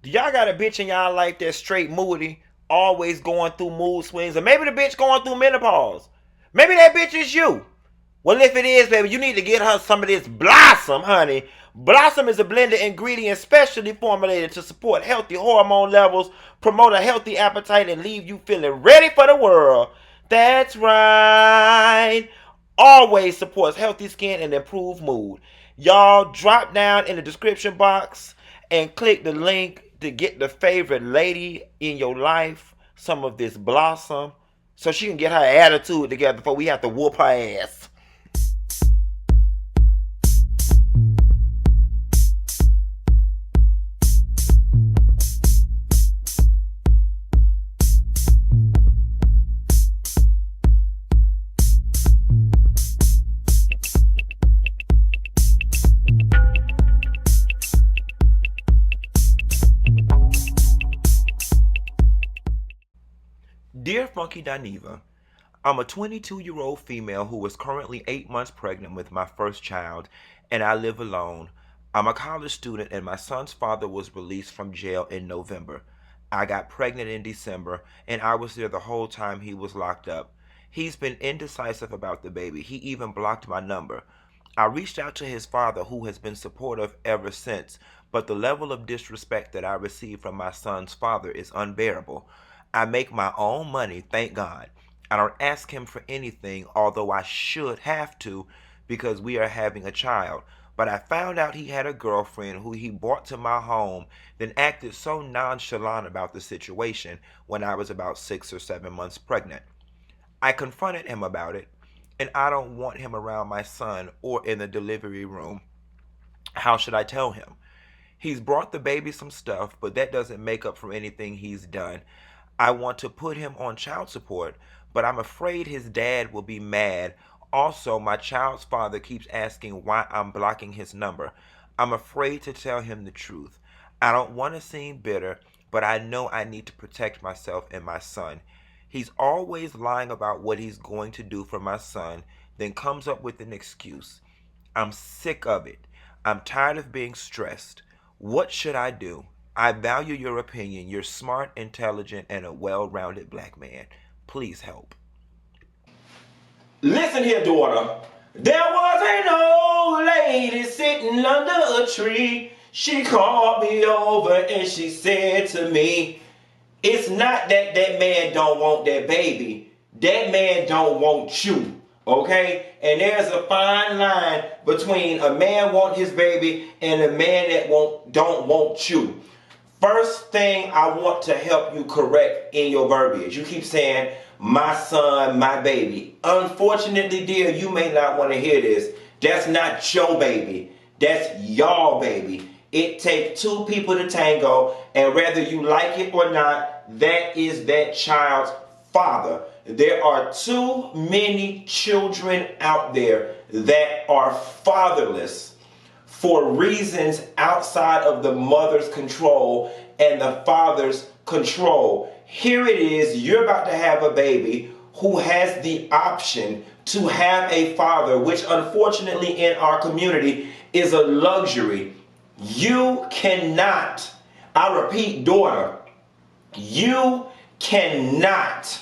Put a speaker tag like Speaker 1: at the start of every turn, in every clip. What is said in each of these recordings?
Speaker 1: Do y'all got a bitch in y'all life that's straight moody, always going through mood swings? Or maybe the bitch going through menopause. Maybe that bitch is you. Well, if it is, baby, you need to get her some of this Blossom, honey. Blossom is a blended ingredient specially formulated to support healthy hormone levels, promote a healthy appetite, and leave you feeling ready for the world. That's right. Always supports healthy skin and improved mood. Y'all drop down in the description box and click the link to get the favorite lady in your life some of this Blossom so she can get her attitude together before we have to whoop her ass. Dear Funky Dineva, I'm a 22-year-old female who is currently 8 months pregnant with my first child, and I live alone. I'm a college student, and my son's father was released from jail in November. I got pregnant in December, and I was there the whole time he was locked up. He's been indecisive about the baby. He even blocked my number. I reached out to his father, who has been supportive ever since, but the level of disrespect that I receive from my son's father is unbearable. I make my own money, thank God. I don't ask him for anything, although I should have to because we are having a child. But I found out he had a girlfriend who he brought to my home, then acted so nonchalant about the situation when I was about 6 or 7 months pregnant. I confronted him about it, and I don't want him around my son or in the delivery room. How should I tell him? He's brought the baby some stuff, but that doesn't make up for anything he's done. I want to put him on child support, but I'm afraid his dad will be mad. Also, my child's father keeps asking why I'm blocking his number. I'm afraid to tell him the truth. I don't want to seem bitter, but I know I need to protect myself and my son. He's always lying about what he's going to do for my son, then comes up with an excuse. I'm sick of it. I'm tired of being stressed. What should I do? I value your opinion. You're smart, intelligent, and a well-rounded black man. Please help. Listen here, daughter. There was an old lady sitting under a tree. She called me over and she said to me, it's not that that man don't want that baby. That man don't want you. Okay? And there's a fine line between a man want his baby and a man that don't want you. First thing I want to help you correct in your verbiage. You keep saying, my son, my baby. Unfortunately, dear, you may not want to hear this. That's not your baby. That's y'all baby. It takes two people to tango, and whether you like it or not, that is that child's father. There are too many children out there that are fatherless for reasons outside of the mother's control and the father's control. Here it is, you're about to have a baby who has the option to have a father, which unfortunately in our community is a luxury. You cannot, I repeat, daughter, you cannot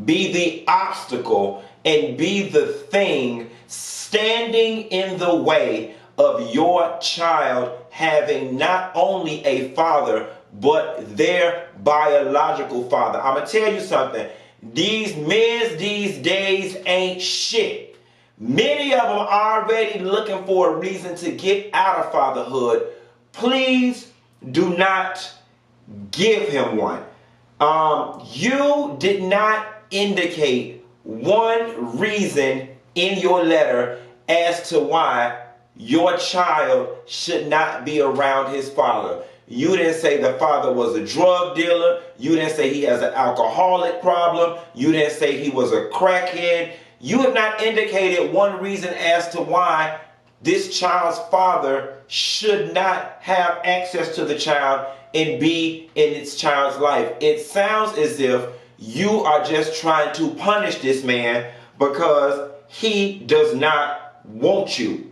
Speaker 1: be the obstacle and be the thing standing in the way of your child having not only a father, but their biological father. I'm going to tell you something. These men these days ain't shit. Many of them are already looking for a reason to get out of fatherhood. Please do not give him one. You did not indicate one reason in your letter as to why your child should not be around his father. You didn't say the father was a drug dealer. You didn't say he has an alcoholic problem. You didn't say he was a crackhead. You have not indicated one reason as to why this child's father should not have access to the child and be in its child's life. It sounds as if you are just trying to punish this man because he does not want you.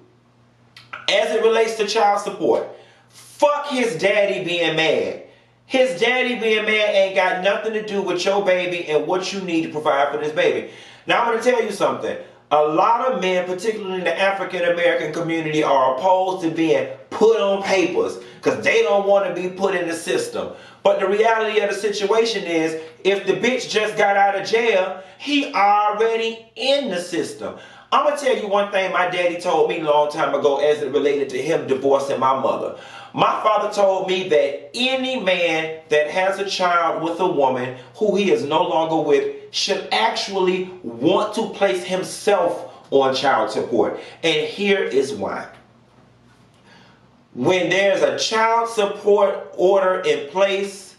Speaker 1: As it relates to child support, fuck his daddy being mad. His daddy being mad ain't got nothing to do with your baby and what you need to provide for this baby. Now I'm going to tell you something. A lot of men, particularly in the African American community, are opposed to being put on papers because they don't want to be put in the system. But the reality of the situation is, if the bitch just got out of jail, he already in the system. I'm going to tell you one thing my daddy told me a long time ago as it related to him divorcing my mother. My father told me that any man that has a child with a woman who he is no longer with should actually want to place himself on child support. And here is why. When there's a child support order in place,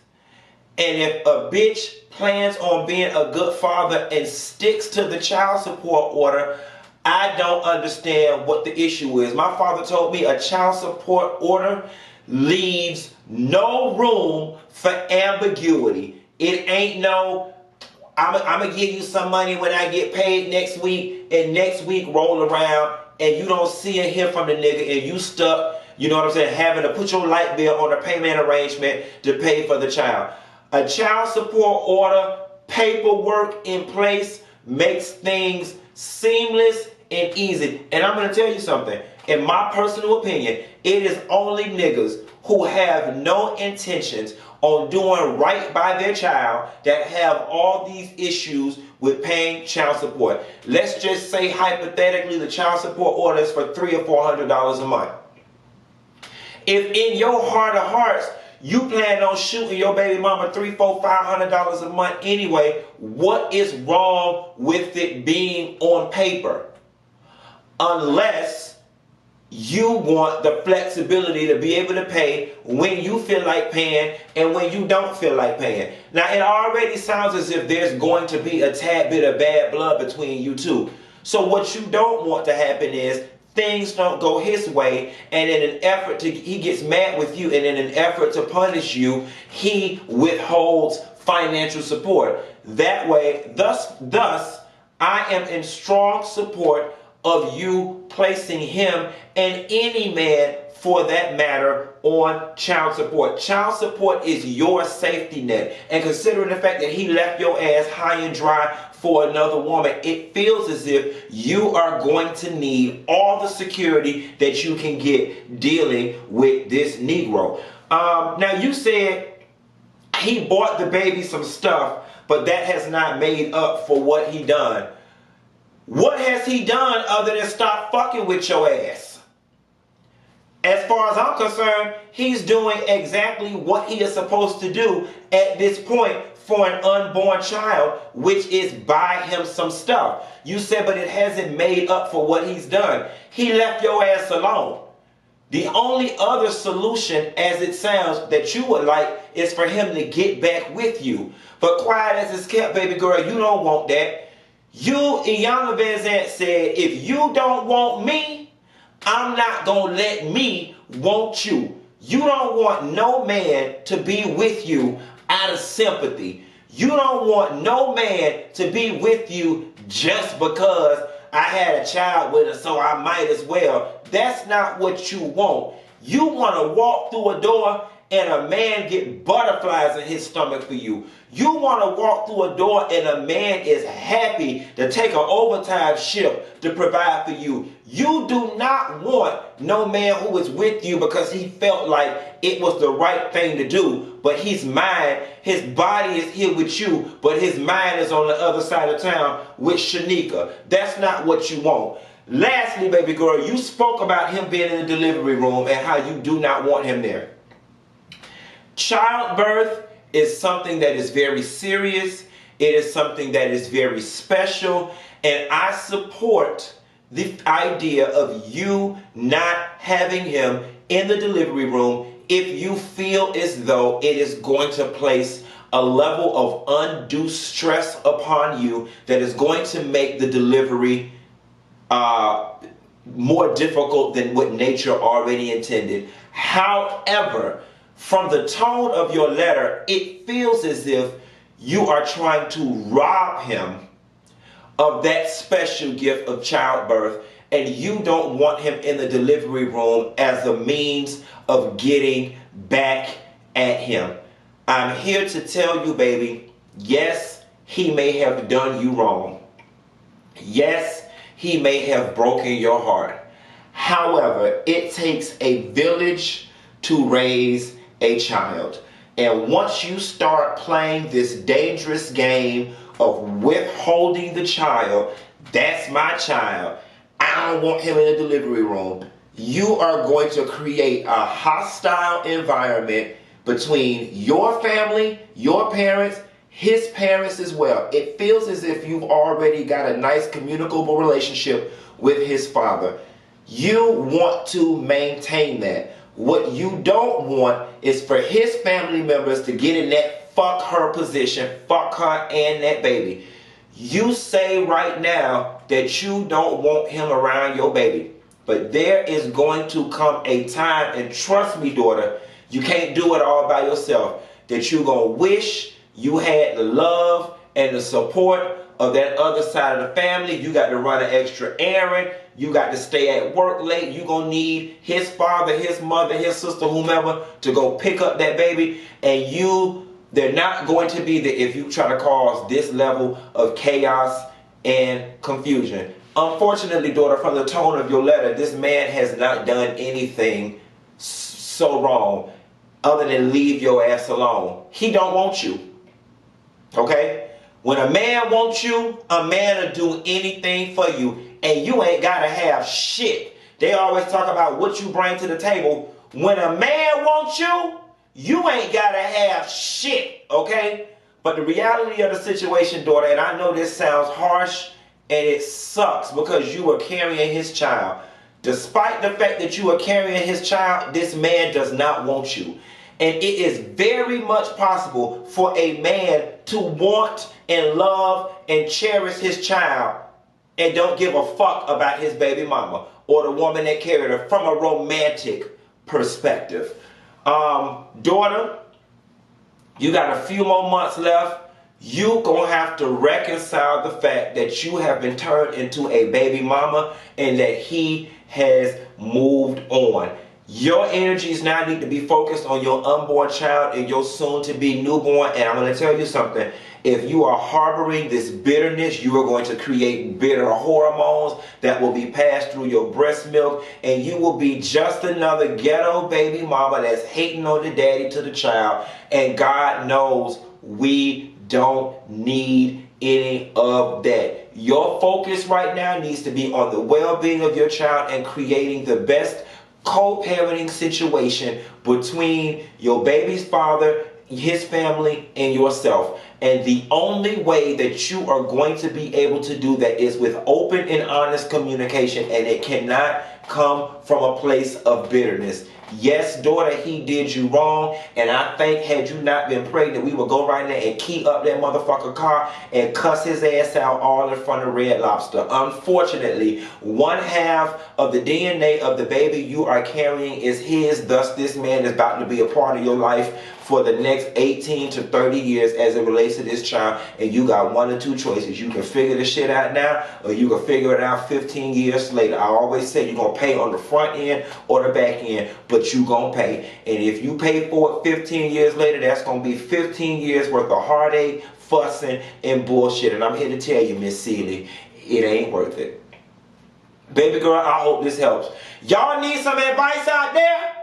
Speaker 1: and if a bitch plans on being a good father and sticks to the child support order, I don't understand what the issue is. My father told me a child support order leaves no room for ambiguity. It ain't no, I'm going to give you some money when I get paid next week, and next week roll around and you don't see or hear from the nigga and you stuck, you know what I'm saying, having to put your light bill on a payment arrangement to pay for the child. A child support order, paperwork in place makes things seamless and easy. And I'm going to tell you something. In my personal opinion, it is only niggas who have no intentions on doing right by their child that have all these issues with paying child support. Let's just say hypothetically the child support order is for $300 or $400 a month. If in your heart of hearts you plan on shooting your baby mama $300, $400, $500 a month anyway, what is wrong with it being on paper? Unless you want the flexibility to be able to pay when you feel like paying and when you don't feel like paying. Now, it already sounds as if there's going to be a tad bit of bad blood between you two. So what you don't want to happen is things don't go his way, and in an effort to, he gets mad with you, and in an effort to punish you, he withholds financial support. That way, thus, I am in strong support of you placing him and any man for that matter on child support. Child support is your safety net. And considering the fact that he left your ass high and dry for another woman, it feels as if you are going to need all the security that you can get dealing with this Negro. Now you said he bought the baby some stuff, but that has not made up for what he done. What has he done other than stop fucking with your ass? As far as I'm concerned, he's doing exactly what he is supposed to do at this point for an unborn child, which is buy him some stuff. You said, but it hasn't made up for what he's done. He left your ass alone. The only other solution, as it sounds, that you would like is for him to get back with you. But quiet as it's kept, baby girl, you don't want that. You, Iyanla Vanzant said, if you don't want me, I'm not going to let me want you. You don't want no man to be with you out of sympathy. You don't want no man to be with you just because I had a child with her, so I might as well. That's not what you want. You want to walk through a door and a man get butterflies in his stomach for you. You want to walk through a door and a man is happy to take an overtime shift to provide for you. You do not want no man who is with you because he felt like it was the right thing to do, but his mind, his body is here with you, but his mind is on the other side of town with Shanika. That's not what you want. Lastly, baby girl, you spoke about him being in the delivery room and how you do not want him there. Childbirth is something that is very serious. It is something that is very special. And I support the idea of you not having him in the delivery room if you feel as though it is going to place a level of undue stress upon you that is going to make the delivery more difficult than what nature already intended. However, from the tone of your letter, it feels as if you are trying to rob him of that special gift of childbirth, and you don't want him in the delivery room as a means of getting back at him. I'm here to tell you, baby, yes, he may have done you wrong. Yes, he may have broken your heart. However, it takes a village to raise a child. And once you start playing this dangerous game of withholding the child, that's my child, I don't want him in the delivery room, you are going to create a hostile environment between your family, your parents, his parents as well. It feels as if you've already got a nice communicable relationship with his father. You want to maintain that. What you don't want is for his family members to get in that fuck her position, fuck her and that baby. You say right now that you don't want him around your baby. But there is going to come a time, and trust me, daughter, you can't do it all by yourself, that you're going to wish you had the love and the support of that other side of the family. You got to run an extra errand. You got to stay at work late. You're going to need his father, his mother, his sister, whomever, to go pick up that baby. And they're not going to be there if you try to cause this level of chaos and confusion. Unfortunately, daughter, from the tone of your letter, this man has not done anything so wrong other than leave your ass alone. He don't want you. Okay? When a man wants you, a man will do anything for you. And you ain't got to have shit. They always talk about what you bring to the table. When a man wants you, you ain't got to have shit. Okay? But the reality of the situation, daughter, and I know this sounds harsh and it sucks because you are carrying his child. Despite the fact that you are carrying his child, this man does not want you. And it is very much possible for a man to want and love and cherish his child and don't give a fuck about his baby mama or the woman that carried her from a romantic perspective. Daughter, you got a few more months left. You gonna have to reconcile the fact that you have been turned into a baby mama and that he has moved on. Your energies now need to be focused on your unborn child and your soon-to-be newborn. And I'm going to tell you something. If you are harboring this bitterness, you are going to create bitter hormones that will be passed through your breast milk. And you will be just another ghetto baby mama that's hating on the daddy to the child. And God knows we don't need any of that. Your focus right now needs to be on the well-being of your child and creating the best co-parenting situation between your baby's father, his family, and yourself. And the only way that you are going to be able to do that is with open and honest communication, and it cannot come from a place of bitterness. Yes, daughter, he did you wrong, and I think had you not been pregnant, we would go right there and key up that motherfucker car and cuss his ass out all in front of Red Lobster. Unfortunately, one half of the DNA of the baby you are carrying is his, thus this man is about to be a part of your life for the next 18 to 30 years as it relates to this child, and you got one or two choices. You can figure the shit out now, or you can figure it out 15 years later. I always say you're going to pay on the front end or the back end, but you going to pay. And if you pay for it 15 years later, that's going to be 15 years worth of heartache, fussing, and bullshit. And I'm here to tell you, Miss Seeley, it ain't worth it. Baby girl, I hope this helps. Y'all need some advice out there?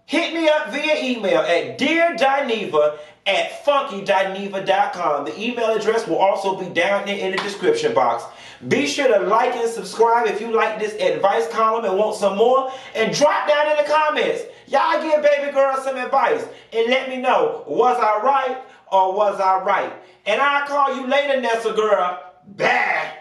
Speaker 1: Hit me up via email at deardineva@funkydineva.com. The email address will also be down there in the description box. Be sure to like and subscribe if you like this advice column and want some more. And drop down in the comments. Y'all give baby girl some advice and let me know, was I right or was I right? And I'll call you later, Nessa girl. Bye.